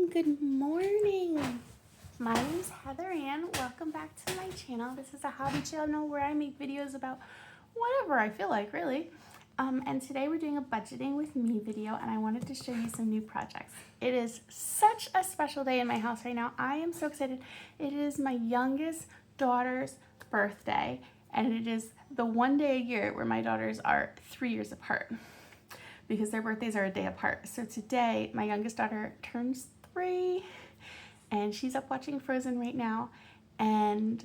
Good morning. My name's Heather Ann. Welcome back to my channel. This is a hobby channel where I make videos about whatever I feel like, really. And today we're doing a budgeting with me video, and I wanted to show you some new projects. It is such a special day in my house right now. I am so excited. It is my youngest daughter's birthday, and it is the one day a year where my daughters are 3 years apart, because their birthdays are a day apart. So today, my youngest daughter turns 3, and she's up watching Frozen right now, and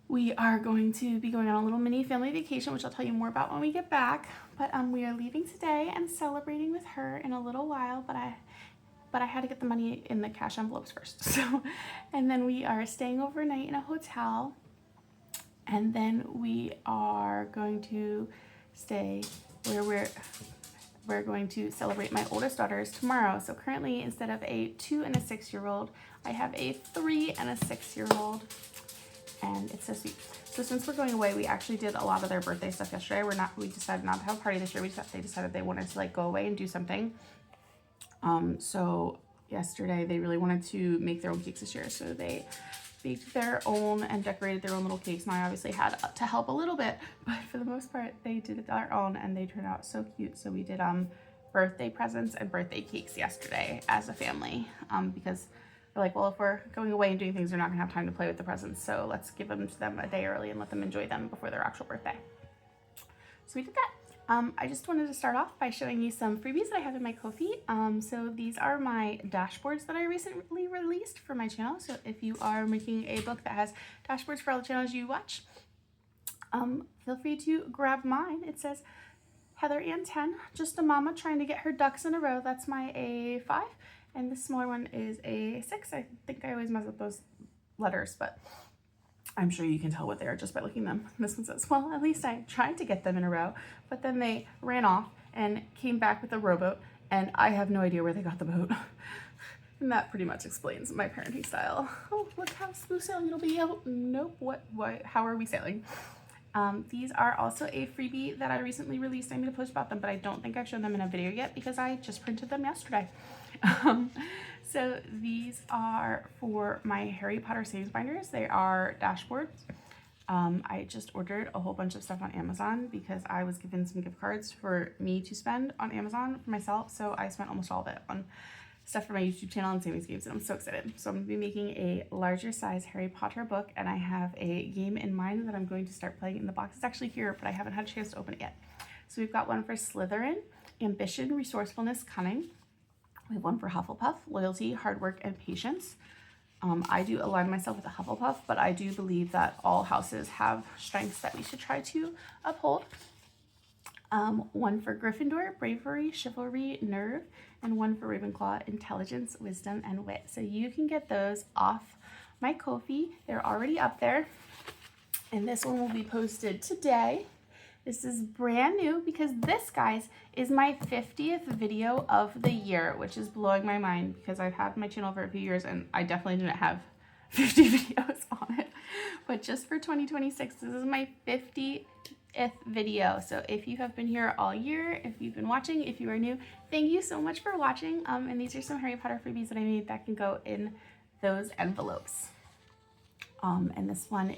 we are going to be going on a little mini family vacation, which I'll tell you more about when we get back. But we are leaving today and celebrating with her in a little while, but I had to get the money in the cash envelopes first. So, and then we are staying overnight in a hotel, and then we are going to stay where we're going to celebrate my oldest daughters tomorrow. So currently, instead of a 2 and a 6-year-old, I have a 3 and a 6-year-old, and it's so sweet. So since we're going away, we actually did a lot of their birthday stuff yesterday. We decided not to have a party this year. They decided they wanted to go away and do something. So yesterday they really wanted to make their own cakes this year. So they baked their own and decorated their own little cakes. And I obviously had to help a little bit, but for the most part, they did it their own, and they turned out so cute. So we did birthday presents and birthday cakes yesterday as a family, because we're like, well, if we're going away and doing things, they're not gonna have time to play with the presents. So let's give them to them a day early and let them enjoy them before their actual birthday. So we did that. I just wanted to start off by showing you some freebies that I have in my Ko-fi. So these are my dashboards that I recently released for my channel. So if you are making a book that has dashboards for all the channels you watch, feel free to grab mine. It says Heather Ann 10, just a mama trying to get her ducks in a row. That's my A5. And the smaller one is a 6. I think I always mess up those letters, but I'm sure you can tell what they are just by looking at them. This one says, well, at least I tried to get them in a row, but then they ran off and came back with a rowboat, and I have no idea where they got the boat. And that pretty much explains my parenting style. Oh, look how smooth sailing it'll be. Oh, nope, what, how are we sailing? These are also a freebie that I recently released. I'm going to post about them, but I don't think I've shown them in a video yet because I just printed them yesterday. So these are for my Harry Potter savings binders. They are dashboards. I just ordered a whole bunch of stuff on Amazon because I was given some gift cards for me to spend on Amazon for myself. So I spent almost all of it on stuff for my YouTube channel and savings games, and I'm so excited. So I'm going to be making a larger size Harry Potter book, and I have a game in mind that I'm going to start playing in the box. It's actually here, but I haven't had a chance to open it yet. So we've got one for Slytherin, Ambition, Resourcefulness, Cunning. We have one for Hufflepuff, Loyalty, Hard Work, and Patience. I do align myself with a Hufflepuff, but I do believe that all houses have strengths that we should try to uphold. One for Gryffindor, Bravery, Chivalry, Nerve, and one for Ravenclaw, Intelligence, Wisdom, and Wit. So you can get those off my Ko-fi. They're already up there, and this one will be posted today. This is brand new because this, guys, is my 50th video of the year, which is blowing my mind because I've had my channel for a few years and I definitely didn't have 50 videos on it. But just for 2026, this is my 50th video. So if you have been here all year, if you've been watching, if you are new, thank you so much for watching. And these are some Harry Potter freebies that I made that can go in those envelopes. And this one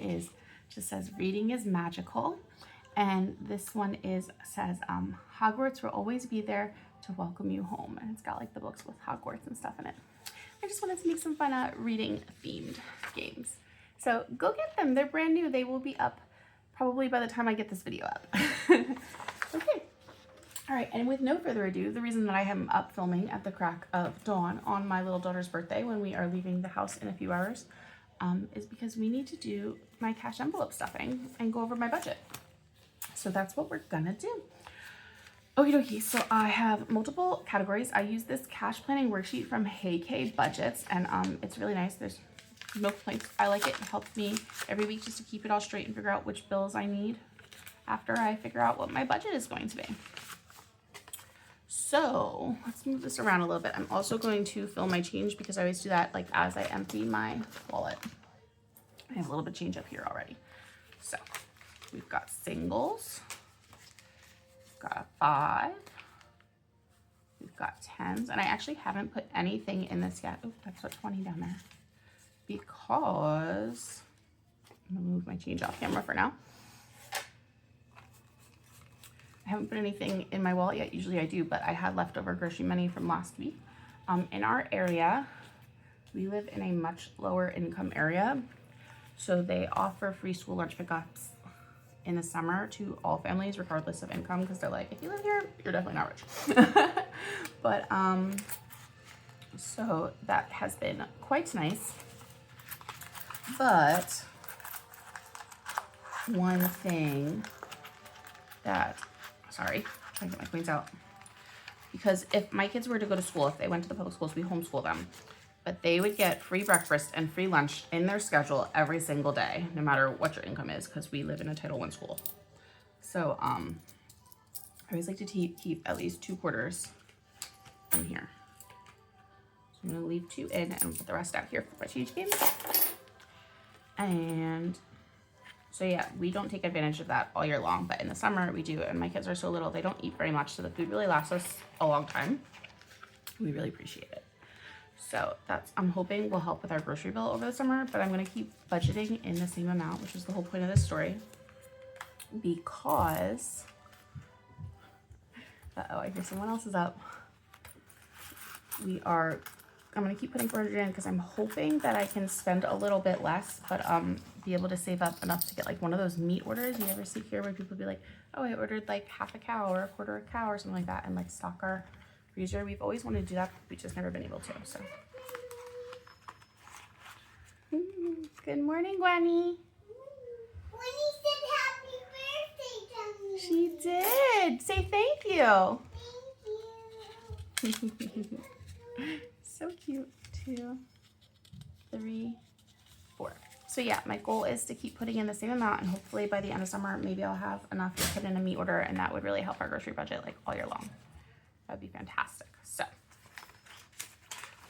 just says reading is magical. And this one says Hogwarts will always be there to welcome you home. And it's got like the books with Hogwarts and stuff in it. I just wanted to make some fun reading themed games. So go get them. They're brand new. They will be up probably by the time I get this video up. Okay. All right. And with no further ado, the reason that I am up filming at the crack of dawn on my little daughter's birthday when we are leaving the house in a few hours is because we need to do my cash envelope stuffing and go over my budget. So that's what we're gonna do. Okie dokie, so I have multiple categories. I use this cash planning worksheet from Hey K Budgets, and it's really nice. There's no complaints. I like it. It helps me every week just to keep it all straight and figure out which bills I need after I figure out what my budget is going to be. So let's move this around a little bit. I'm also going to fill my change because I always do that as I empty my wallet. I have a little bit of change up here already. So we've got singles, we've got a 5, we've got 10s, and I actually haven't put anything in this yet. Oh, that's a 20 down there. Because I'm gonna move my change off camera for now. I haven't put anything in my wallet yet. Usually I do, but I had leftover grocery money from last week. In our area, we live in a much lower income area, so they offer free school lunch pickups in the summer to all families, regardless of income, because they're like, if you live here, you're definitely not rich. But so that has been quite nice. But one thing that, sorry, trying to get my coins out. Because if my kids were to go to school, if they went to the public schools, we homeschool them, but they would get free breakfast and free lunch in their schedule every single day, no matter what your income is, because we live in a Title I school. So I always like to keep at least 2 quarters in here. So I'm gonna leave 2 in and put the rest out here for my change games. And so yeah, we don't take advantage of that all year long, but in the summer we do, and my kids are so little, they don't eat very much, so the food really lasts us a long time. We really appreciate it. So that's, I'm hoping will help with our grocery bill over the summer, but I'm gonna keep budgeting in the same amount, which is the whole point of this story, because, uh-oh, I hear someone else is up. I'm gonna keep putting 400 in because I'm hoping that I can spend a little bit less, but be able to save up enough to get like one of those meat orders. You ever see here where people be like, oh, I ordered like half a cow or a quarter of a cow or something like that, and like stock our freezer. We've always wanted to do that, but we've just never been able to, so. Good morning, Gwenny. Gwenny said happy birthday to me. She did. Say thank you. Thank you. So cute. 2, 3, 4. So yeah, my goal is to keep putting in the same amount, and hopefully by the end of summer, maybe I'll have enough to put in a meat order, and that would really help our grocery budget like all year long. That'd be fantastic. So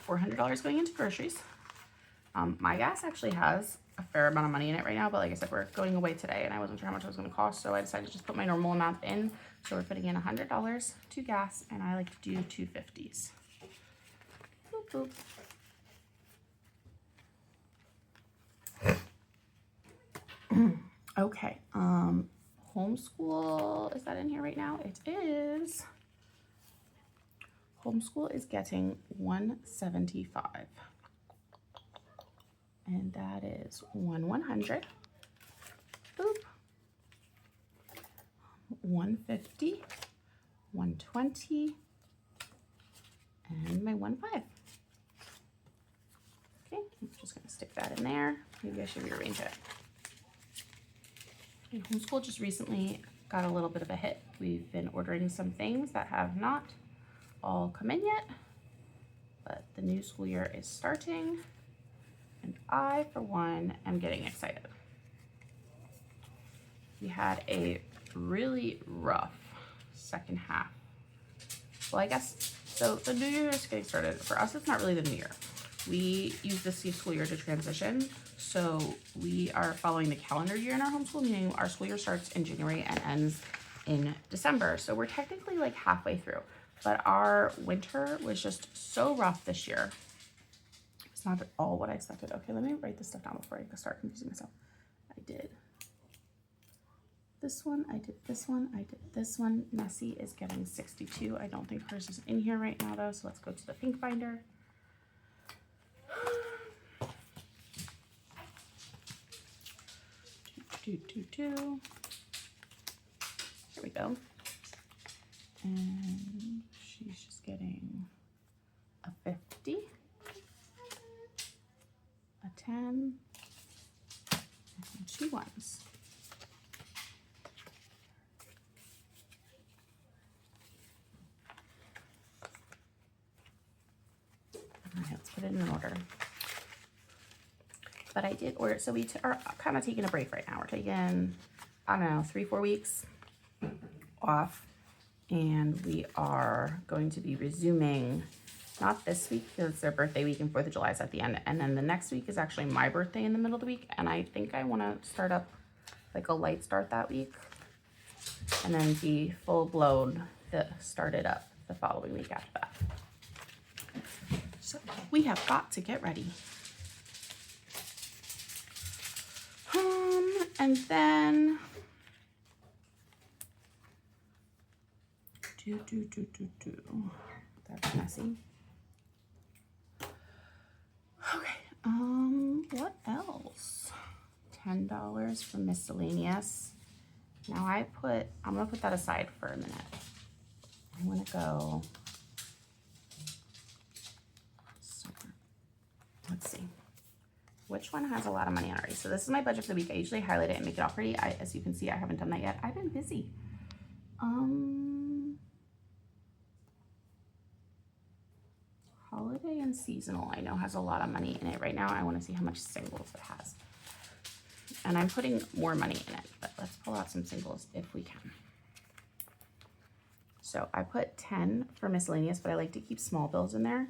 $400 going into groceries. My gas actually has a fair amount of money in it right now, but like I said, we're going away today and I wasn't sure how much it was going to cost, so I decided to just put my normal amount in. So we're putting in $100 to gas, and I like to do 250s. Boop, boop. Okay, homeschool, is that in here right now? It is. Homeschool is getting $175, and that is 100. Boop. 150, 120, and my 15. Okay, I'm just gonna stick that in there. Maybe I should rearrange it. And homeschool just recently got a little bit of a hit. We've been ordering some things that have not all come in yet, but the new school year is starting, and I, for one, am getting excited. We had a really rough second half. Well, I guess, so the new year is getting started. For us, it's not really the new year. We use this school year to transition. So we are following the calendar year in our homeschool, meaning our school year starts in January and ends in December. So we're technically like halfway through, but our winter was just so rough this year. It's not at all what I expected. Okay, let me write this stuff down before I start confusing myself. I did this one, I did this one, I did this one. Nessie is getting 62. I don't think hers is in here right now though, so let's go to the pink binder. Here we go. And she's just getting a 50, a 10, and 2 ones. All right, let's put it in order. But I did order, so we are kind of taking a break right now. We're taking, I don't know, 3-4 weeks off, and we are going to be resuming, not this week because it's their birthday week and 4th of July is at the end, and then the next week is actually my birthday in the middle of the week, and I think I want to start up like a light start that week, and then be full blown started up the following week after that. So we have got to get ready. And then that's messy. Okay, what else? $10 for miscellaneous. Now I'm gonna put that aside for a minute. I'm gonna go somewhere. Let's see. Which one has a lot of money already? So this is my budget for the week. I usually highlight it and make it all pretty. As you can see, I haven't done that yet. I've been busy. Holiday and seasonal, I know has a lot of money in it right now. I want to see how much singles it has. And I'm putting more money in it, but let's pull out some singles if we can. So I put 10 for miscellaneous, but I like to keep small bills in there.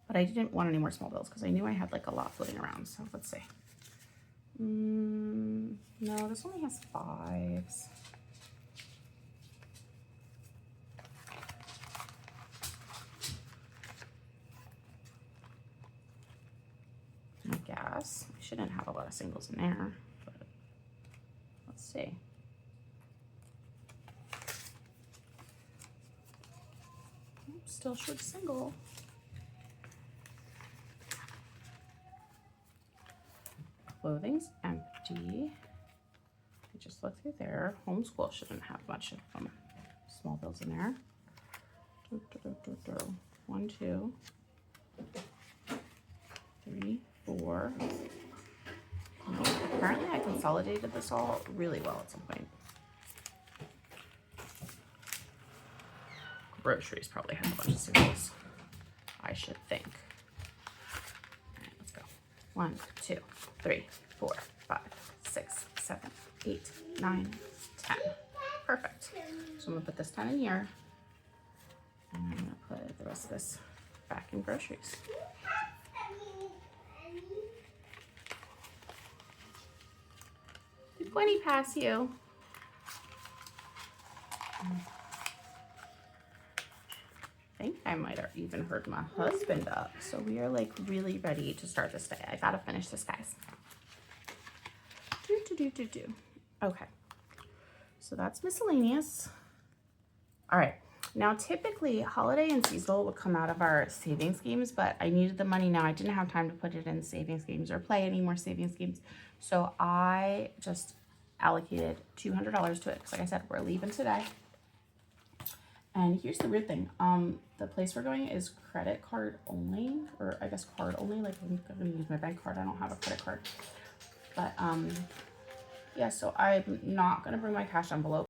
But I didn't want any more small bills because I knew I had like a lot floating around. So let's see. No, this only has 5s. I guess I shouldn't have a lot of singles in there, but let's see. Still showed single. Clothing's empty. I just looked through there. Homeschool shouldn't have much of small bills in there. 1, 2, 3, 4. Apparently I consolidated this all really well at some point. Groceries probably have a bunch of singles, I should think. All right, let's go. 1, 2, 3, 4, 5, 6, 7, 8, 9, 10. Perfect. So I'm gonna put this 10 in here. And I'm gonna put the rest of this back in groceries. Did Gwenny pass you? I think I might have even heard my husband up. So we are like really ready to start this day. I gotta finish this, guys. Okay, so that's miscellaneous. All right, now typically holiday and seasonal would come out of our savings games, but I needed the money now. I didn't have time to put it in savings games or play any more savings games. So I just allocated $200 to it because like I said, we're leaving today. And here's the weird thing. The place we're going is credit card only, or I guess card only. Like I'm gonna use my bank card. I don't have a credit card. But yeah, so I'm not gonna bring my cash envelope.